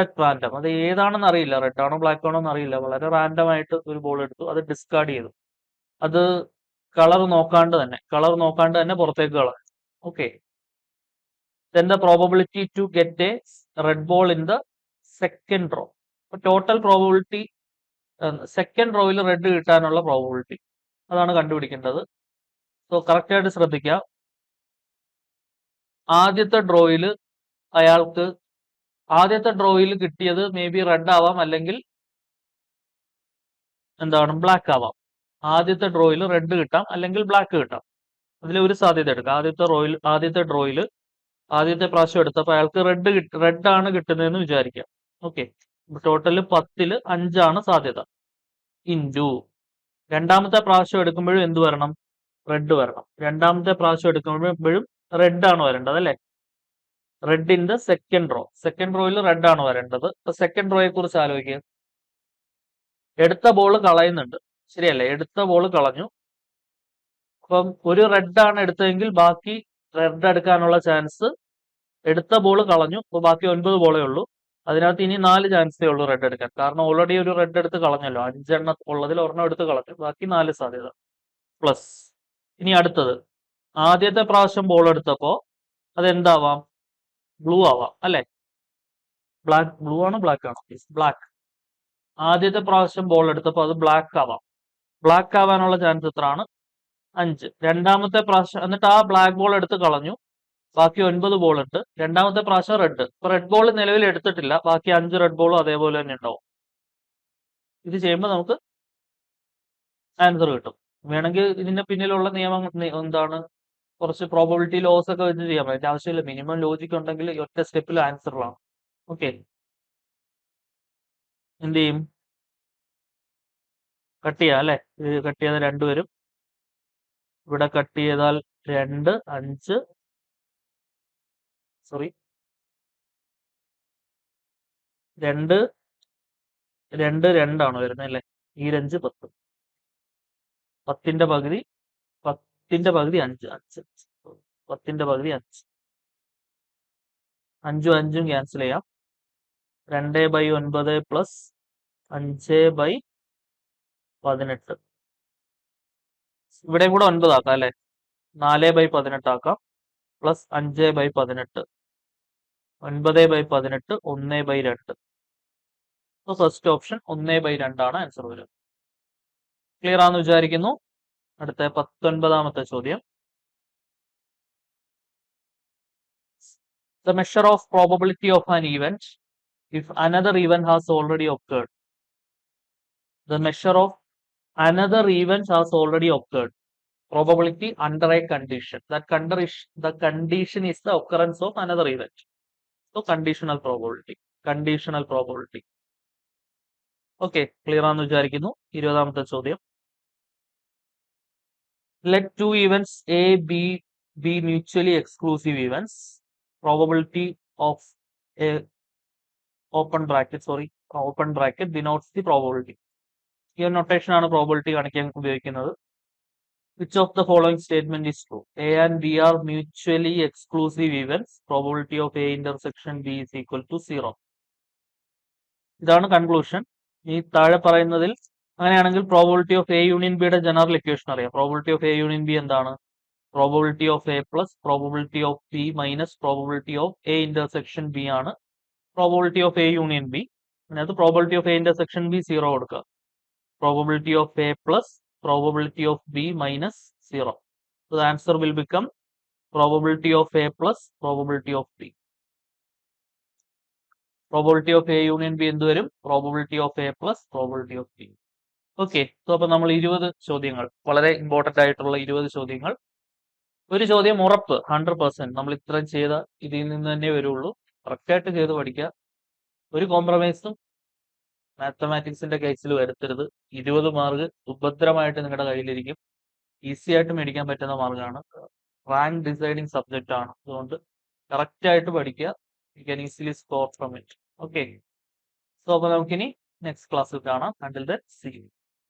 at random. അത് ഏതാണെന്ന് അറിയില്ല, റെഡ് ആണോ ബ്ലാക്ക് ആണോ എന്ന് അറിയില്ല. വളരെ റാൻഡം ആയിട്ട് ഒരു ബോൾ എടുത്തു, അത് ഡിസ്കാർഡ് ചെയ്തു. അത് കളർ നോക്കാണ്ട് തന്നെ പുറത്തേക്ക് കളഞ്ഞു. Okay. Then the probability to get a red ball in the second row. Total probability second റോയിൽ റെഡ് കിട്ടാനുള്ള പ്രോബബിലിറ്റി അതാണ് കണ്ടുപിടിക്കേണ്ടത്. സോ കറക്റ്റ് ആയിട്ട് ശ്രദ്ധിക്കുക. ആദ്യത്തെ ഡ്രോയിൽ കിട്ടിയത് മേ ബി റെഡ് ആവാം, അല്ലെങ്കിൽ ബ്ലാക്ക് ആവാം. ആദ്യത്തെ ഡ്രോയിൽ റെഡ് കിട്ടാം, അല്ലെങ്കിൽ ബ്ലാക്ക് കിട്ടാം. അതിൽ ഒരു സാധ്യത എടുക്കാം. ആദ്യത്തെ ഡ്രോയിൽ ആദ്യത്തെ പ്രാവശ്യം എടുത്തപ്പോൾ അയാൾക്ക് റെഡ് ആണ് കിട്ടുന്നതെന്ന് വിചാരിക്കാം. ഓക്കെ. ടോട്ടല് 10ൽ 5 സാധ്യത. ഇൻറ്റു രണ്ടാമത്തെ പ്രാവശ്യം എടുക്കുമ്പോഴും എന്ത് വരണം? റെഡ് വരണം. രണ്ടാമത്തെ പ്രാവശ്യം എടുക്കുമ്പോഴും റെഡ് ആണ് വരേണ്ടത്, അല്ലെ? റെഡ് ഇൻ ദ സെക്കൻഡ് റോയിൽ റെഡ് ആണ് വരേണ്ടത്. അപ്പൊ സെക്കൻഡ് റോയെ കുറിച്ച് ആലോചിക്കുക. എടുത്ത ബോൾ കളയുന്നുണ്ട്, ശരിയല്ലേ? എടുത്ത ബോൾ കളഞ്ഞു. അപ്പം ഒരു റെഡ് ആണ് എടുത്തതെങ്കിൽ ബാക്കി റെഡ് എടുക്കാനുള്ള ചാൻസ്, എടുത്ത ബോൾ കളഞ്ഞു, അപ്പൊ ബാക്കി 9 ബോളേ ഉള്ളൂ. അതിനകത്ത് ഇനി 4 ചാൻസേ ഉള്ളൂ റെഡ് എടുക്കാൻ. കാരണം ഓൾറെഡി ഒരു റെഡ് എടുത്ത് കളഞ്ഞല്ലോ. 5 എണ്ണം ഉള്ളതിൽ ഒരെണ്ണം എടുത്ത് കളഞ്ഞു, ബാക്കി 4 സാധ്യത. പ്ലസ് ഇനി അടുത്തത്, ആദ്യത്തെ പ്രാവശ്യം ബോൾ എടുത്തപ്പോ അതെന്താവാം? ബ്ലൂ ആവാം, അല്ലെ? ബ്ലൂ ആണോ ബ്ലാക്ക് ആണോ? ബ്ലാക്ക്. ആദ്യത്തെ പ്രാവശ്യം ബോൾ എടുത്തപ്പോൾ അത് ബ്ലാക്ക് ആവാം. ബ്ലാക്ക് ആവാനുള്ള ചാൻസ് എത്രയാണ്? 5. രണ്ടാമത്തെ പ്രാവശ്യം, എന്നിട്ട് ആ ബ്ലാക്ക് ബോൾ എടുത്ത് കളഞ്ഞു, ബാക്കി 9 ബോൾ ഉണ്ട്. രണ്ടാമത്തെ പ്രാവശ്യം റെഡ്. ഇപ്പൊ റെഡ് ബോൾ നിലവിൽ എടുത്തിട്ടില്ല, ബാക്കി 5 റെഡ് ബോളും അതേപോലെ തന്നെ ഉണ്ടാവും. ഇത് ചെയ്യുമ്പോൾ നമുക്ക് ആൻസർ കിട്ടും. വേണമെങ്കിൽ ഇതിന്റെ പിന്നിലുള്ള നിയമം കുറച്ച് പ്രോബബിലിറ്റി ലോസ് ഒക്കെ വെച്ച് ചെയ്യാൻ പറ്റും. ആവശ്യമില്ല. മിനിമം ലോജിക് ഉണ്ടെങ്കിൽ ഒറ്റ സ്റ്റെപ്പിൽ ആൻസറിലാണ്. ഓക്കെ. എന്ത് ചെയ്യും? കട്ട് ചെയ്യാം, അല്ലെ? കട്ട് ചെയ്താൽ 2 വരും. ഇവിടെ കട്ട് ചെയ്താൽ 2 5 2 2 2 ആണ് വരുന്നത്, അല്ലെ? ഈ 5 10. 10ന്റെ പകുതി 5 5 10ന്റെ പകുതി 5. 5 5 ക്യാൻസൽ ചെയ്യാം. 2/9 പ്ലസ് 5/18. ഇവിടെയും കൂടെ 9 ആക്കാം, അല്ലെ? 4/18 ആക്കാം. പ്ലസ് 5/18. 9/18 1/2. ഫസ്റ്റ് ഓപ്ഷൻ 1/2 ആണ് ആൻസർ വരും. ക്ലിയർ ആണെന്ന് വിചാരിക്കുന്നു. അടുത്ത 19ാമത്തെ ചോദ്യം. The measure of probability of an event if another event has already occurred. The measure of another event has already occurred. Probability under a condition. The condition is the occurrence of another event. So conditional probability. Okay, clear ആണെന്ന് വിചാരിക്കുന്നു. 20ാമത്തെ ചോദ്യം. Let 2 events A, B be mutually exclusive events. Probability of a open bracket denotes the probability. ഈ notation ആണ് probability കാണിക്കാൻ ഉപയോഗിക്കുന്നത്. Which of the following statement is true? A and B are mutually exclusive events. Probability of A intersection B is equal to 0. ഇതാണ് conclusion. ഈ താഴെ പറയുന്നതിൽ അങ്ങനെയാണെങ്കിൽ probability of A union ബിയുടെ ജനറൽ ഇക്വേഷൻ അറിയാം. Probability of A union B എന്താണ്? Probability of A plus probability of B minus probability of A intersection B ആണ് probability of A union B. അതിനകത്ത് probability of A intersection B 0 കൊടുക്കുക. Probability of A plus probability of B minus 0. The answer will become probability of A plus probability of B. Probability of A union B എന്ത് വരും? Probability of A plus probability of B. Okay, so അപ്പൊ നമ്മൾ 20 ചോദ്യങ്ങൾ, വളരെ important ആയിട്ടുള്ള 20 ചോദ്യങ്ങൾ. ഒരു ചോദ്യം ഉറപ്പ് 100% നമ്മൾ ഇത്രയും ചെയ്ത ഇതിൽ നിന്ന് തന്നെ വരുള്ളൂ. കറക്റ്റായിട്ട് ചെയ്ത് പഠിക്കുക. ഒരു കോംപ്രമൈസും മാത്തമാറ്റിക്സിന്റെ കേസിൽ വരുത്തരുത്. 20 മാർക്ക് ഉപദ്രവമായിട്ട് നിങ്ങളുടെ കയ്യിലിരിക്കും. ഈസി ആയിട്ട് മേടിക്കാൻ പറ്റുന്ന മാർക്കാണ്. റാങ്ക് ഡിസൈഡിങ് സബ്ജക്റ്റ് ആണ്. അതുകൊണ്ട് കറക്റ്റ് ആയിട്ട് പഠിക്കുക. You can easily score from it. Okay, so അപ്പൊ നമുക്കിനി നെക്സ്റ്റ് ക്ലാസ്സിൽ കാണാം. Until then see U.